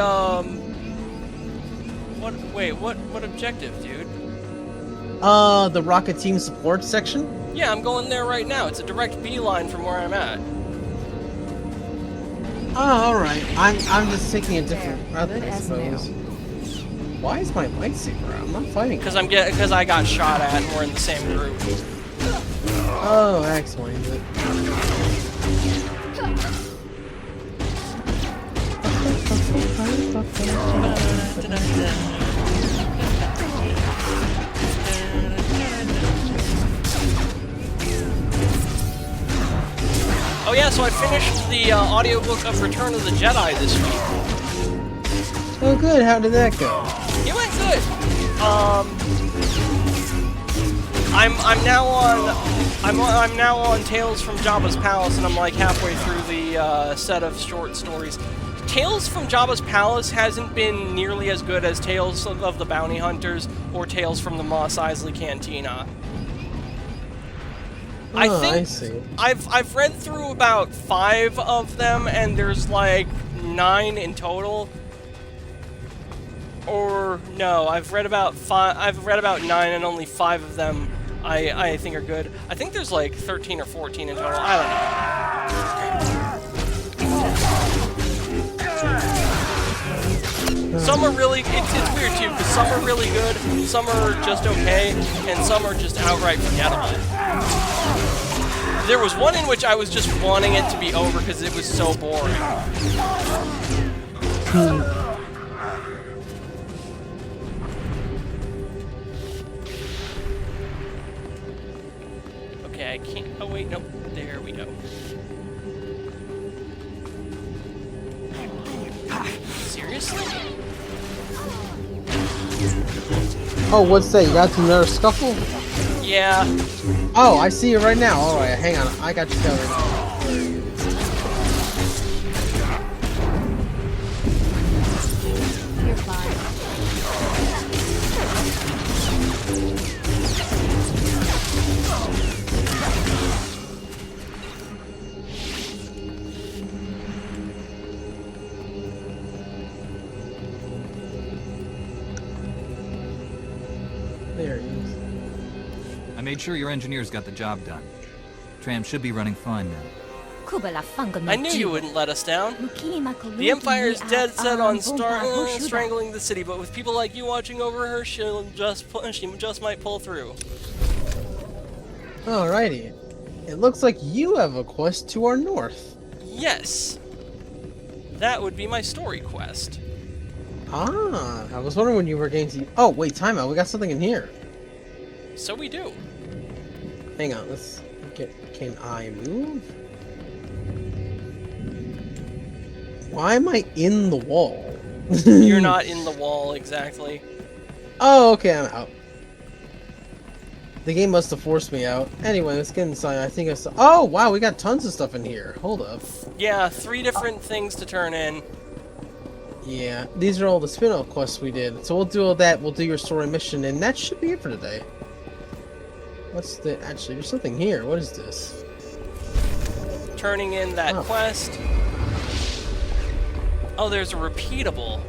What objective, dude?
The Rocket Team support section?
Yeah, I'm going there right now. It's a direct beeline from where I'm at.
Oh, alright. I'm just taking a different route,
Good
I
as
suppose.
new.
Why is my lightsaber out? I'm not fighting.
Because I got shot at and we're in the same group.
Oh, that explains it.
Oh yeah, so I finished the audiobook of Return of the Jedi this week.
Oh, good. How did that go?
It went good. I'm now on Tales from Jabba's Palace, and I'm like halfway through the set of short stories. Tales from Jabba's Palace hasn't been nearly as good as Tales of the Bounty Hunters or Tales from the Mos Eisley Cantina.
I see.
I've read through about 5 of them, and there's like 9 in total. Or no, I've read about 9, and only 5 of them I think are good. I think there's like 13 or 14 in total. I don't know. Some are really, it's weird too, because some are really good, some are just okay, and some are just outright forgettable. There was one in which I was just wanting it to be over because it was so boring. Okay, I can't, oh wait, no, there we go. Seriously?
Oh, what's that? You got to another scuffle?
Yeah.
Oh, I see it right now. Alright, hang on. I got you covered.
You're fine.
There he is.
I made sure your engineers got the job done. Tram should be running fine now.
I knew you wouldn't let us down. The Empire is dead set on strangling the city, but with people like you watching over her, she just might pull through.
Alrighty. It looks like you have a quest to our north.
Yes. That would be my story quest.
Ah, I was wondering when you were going to... Oh, wait, time out. We got something in here.
So we do.
Hang on, let's get... Can I move? Why am I in the wall?
You're not in the wall, exactly.
Oh, okay, I'm out. The game must have forced me out. Anyway, let's get inside. I think I saw... Oh, wow, we got tons of stuff in here. Hold up.
Yeah, 3 different things to turn in.
Yeah, these are all the spin-off quests we did. So we'll do all that. We'll do your story mission, and that should be it for today. What's the... Actually, there's something here. What is this?
Turning in that quest. Oh, there's a repeatable.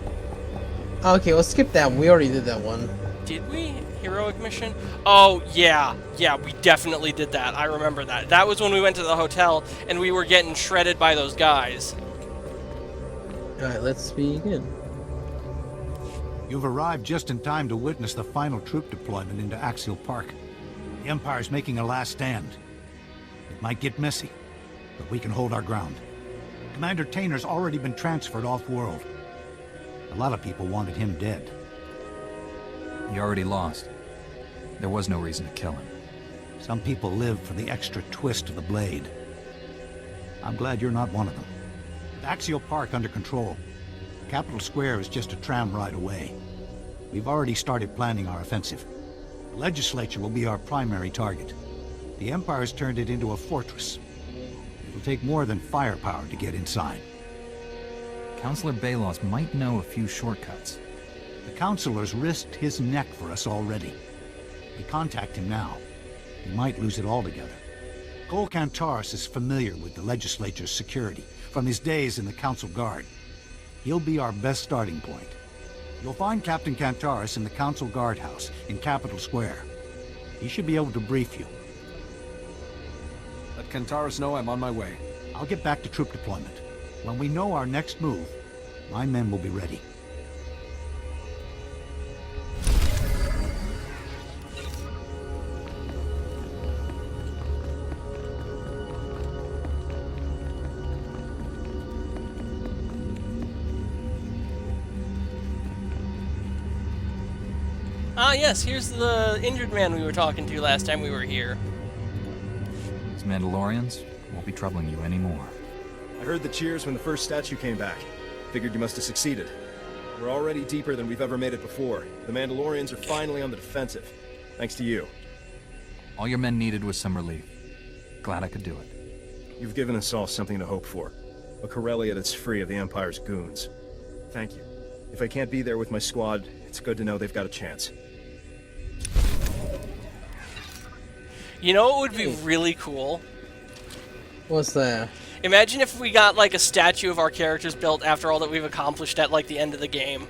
Okay, let's skip that one. We already did that one.
Did we? Heroic mission? Oh, yeah. Yeah, we definitely did that. I remember that. That was when we went to the hotel, and we were getting shredded by those guys.
Alright, let's begin.
You've arrived just in time to witness the final troop deployment into Axial Park. The Empire's making a last stand. It might get messy, but we can hold our ground. Commander Tainer's already been transferred off-world. A lot of people wanted him dead.
He already lost. There was no reason to kill him.
Some people live for the extra twist of the blade. I'm glad you're not one of them. With Axial Park under control, Capital Square is just a tram ride away. We've already started planning our offensive. The legislature will be our primary target. The Empire's turned it into a fortress. It'll take more than firepower to get inside.
Councilor Balos might know a few shortcuts.
The Councilor's risked his neck for us already. We contact him now. He might lose it altogether. Cole Kantaris is familiar with the legislature's security from his days in the Council Guard. He'll be our best starting point. You'll find Captain Kantaris in the Council Guardhouse in Capital Square. He should be able to brief you.
Let Kantaris know I'm on my way.
I'll get back to troop deployment. When we know our next move, my men will be ready.
Ah, yes, here's the injured man we were talking to last time we were here.
These Mandalorians won't be troubling you anymore.
I heard the cheers when the first statue came back. Figured you must have succeeded. We're already deeper than we've ever made it before. The Mandalorians are finally on the defensive. Thanks to you.
All your men needed was some relief. Glad I could do it.
You've given us all something to hope for. A Corellia that's free of the Empire's goons. Thank you. If I can't be there with my squad, it's good to know they've got a chance.
You know what would be really cool?
What's that?
Imagine if we got, like, a statue of our characters built after all that we've accomplished at, like, the end of the game.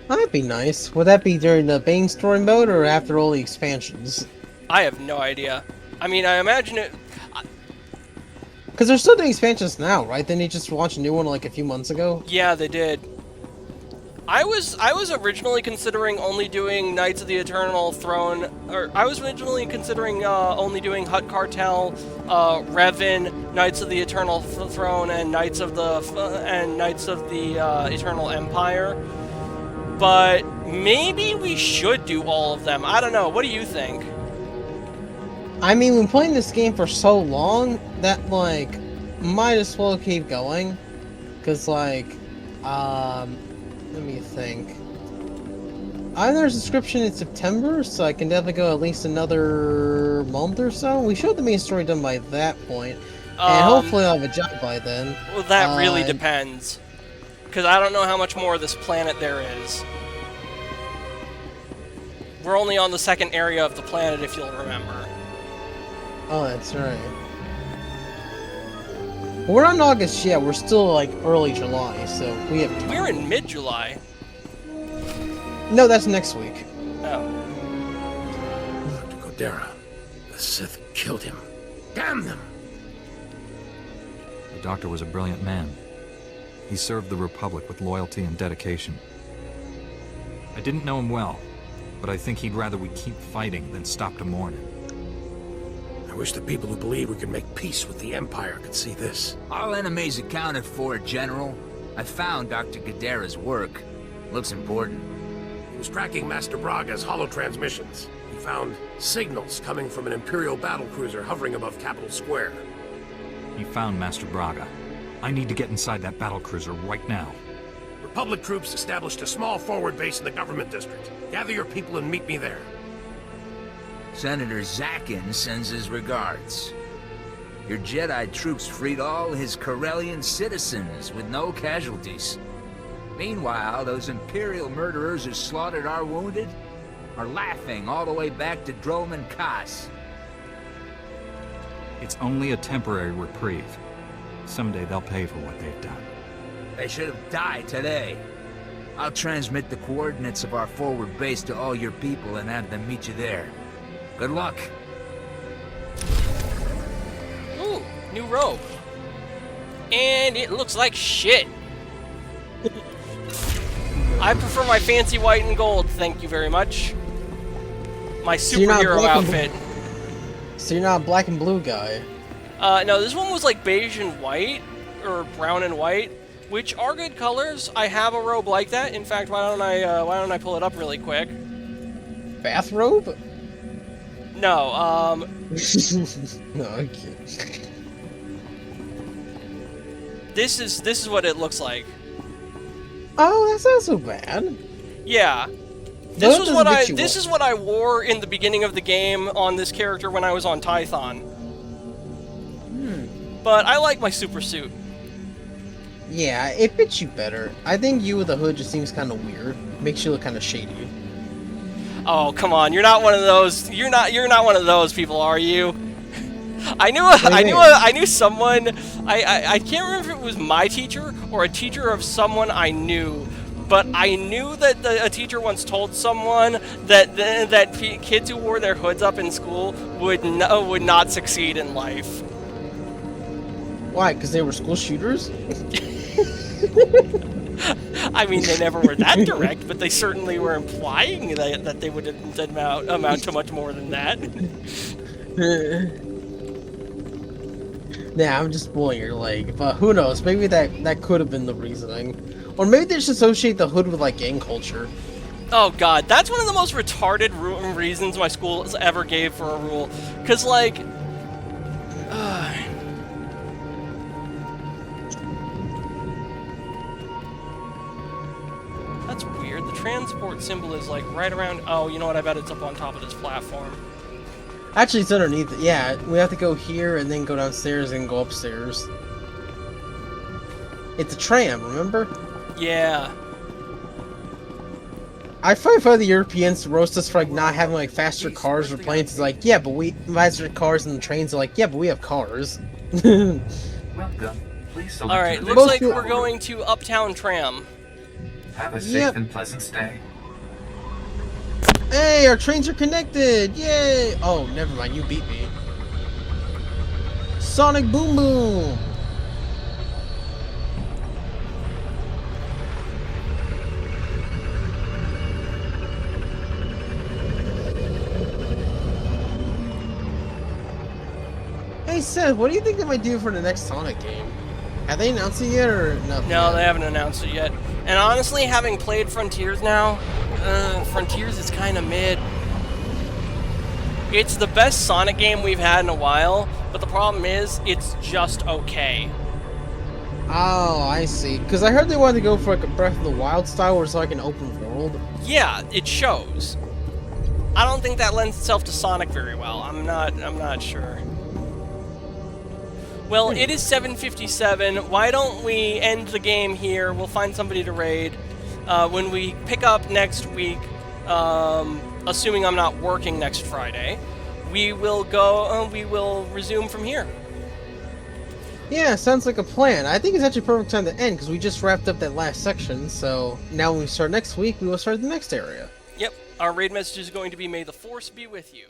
That'd be nice. Would that be during the main story mode or after all the expansions?
I have no idea. I mean, I imagine it...
Because they're still doing expansions now, right? Didn't they just launch a new one, like, a few months ago?
Yeah, they did. I was originally considering only doing Knights of the Eternal Throne, or I was originally considering only doing Hutt Cartel, Revan, Knights of the Eternal Throne, and Knights of the Eternal Empire. But maybe we should do all of them. I don't know. What do you think?
I mean, we've been playing this game for so long that, like, might as well keep going. Because, like, let me think. There's a subscription in September, so I can definitely go at least another month or so. We should have the main story done by that point, and hopefully I'll have a job by then.
Well, that really depends. Because I don't know how much more of this planet there is. We're only on the second area of the planet, if you'll remember.
Oh, that's right. We're not in August yet. We're still, like, early July, so we have...
We're in mid-July.
No, that's next week.
Oh.
Gadara. The Sith killed him. Damn them!
The Doctor was a brilliant man. He served the Republic with loyalty and dedication. I didn't know him well, but I think he'd rather we keep fighting than stop to mourn him.
I wish the people who believe we can make peace with the Empire could see this.
All enemies accounted for, General. I found Dr. Gadara's work. Looks important.
He was tracking Master Braga's holo-transmissions. He found signals coming from an Imperial battlecruiser hovering above Capital Square.
He found Master Braga. I need to get inside that battlecruiser right now.
Republic troops established a small forward base in the government district. Gather your people and meet me there.
Senator Zakin sends his regards. Your Jedi troops freed all his Corellian citizens with no casualties. Meanwhile, those Imperial murderers who slaughtered our wounded are laughing all the way back to Drome and Kas.
It's only a temporary reprieve. Someday they'll pay for what they've done.
They should have died today. I'll transmit the coordinates of our forward base to all your people and have them meet you there. Good luck.
Ooh, new robe. And it looks like shit. I prefer my fancy white and gold, thank you very much. My superhero outfit.
So you're not a black and blue guy?
No, this one was like beige and white, or brown and white, which are good colors. I have a robe like that. In fact, why don't I pull it up really quick?
Bathrobe?
No,
No, okay.
This is what it looks like.
Oh, that's not so bad.
Yeah. This is what I wore in the beginning of the game on this character when I was on Tython. But I like my super suit.
Yeah, it fits you better. I think you with a hood just seems kind of weird. Makes you look kind of shady.
Oh, come on. You're not one of those. You're not one of those people, are you? I knew someone. I can't remember if it was my teacher or a teacher of someone I knew, but I knew that a teacher once told someone that kids who wore their hoods up in school would not succeed in life.
Why? Because they were school shooters?
I mean, they never were that direct, but they certainly were implying that they would amount to much more than that.
Nah, I'm just pulling your leg, but who knows? Maybe that could have been the reasoning. Or maybe they just associate the hood with, like, gang culture.
Oh god, that's one of the most retarded reasons my school ever gave for a rule. Because, like... That's weird. The transport symbol is, like, right around... Oh, you know what? I bet it's up on top of this platform.
Actually, it's underneath it. Yeah, we have to go here and then go downstairs and go upstairs. It's a tram, remember?
Yeah.
I find the Europeans roast us for like not having like faster cars or planes. It's like, yeah, but we faster cars and the trains are like, yeah, but we have cars.
Welcome. Please select
Alright,
your
looks like
next
we're going to Uptown Tram.
Have a safe and pleasant stay.
Hey, our trains are connected! Yay! Oh, never mind, you beat me. Sonic Boom Boom! Hey Seth, what do you think they might do for the next Sonic game? Have they announced it yet or nothing?
No, they haven't announced it yet. And honestly, having played Frontiers now, Frontiers is kind of mid. It's the best Sonic game we've had in a while, but the problem is, it's just okay.
Oh, I see. Because I heard they wanted to go for like a Breath of the Wild style where it's like an open world.
Yeah, it shows. I don't think that lends itself to Sonic very well. I'm not sure. Well, it is 7:57. Why don't we end the game here? We'll find somebody to raid. When we pick up next week, assuming I'm not working next Friday, we will go. We will resume from here.
Yeah, sounds like a plan. I think it's actually a perfect time to end because we just wrapped up that last section. So now when we start next week, we will start the next area.
Yep. Our raid message is going to be, "May the Force be with you."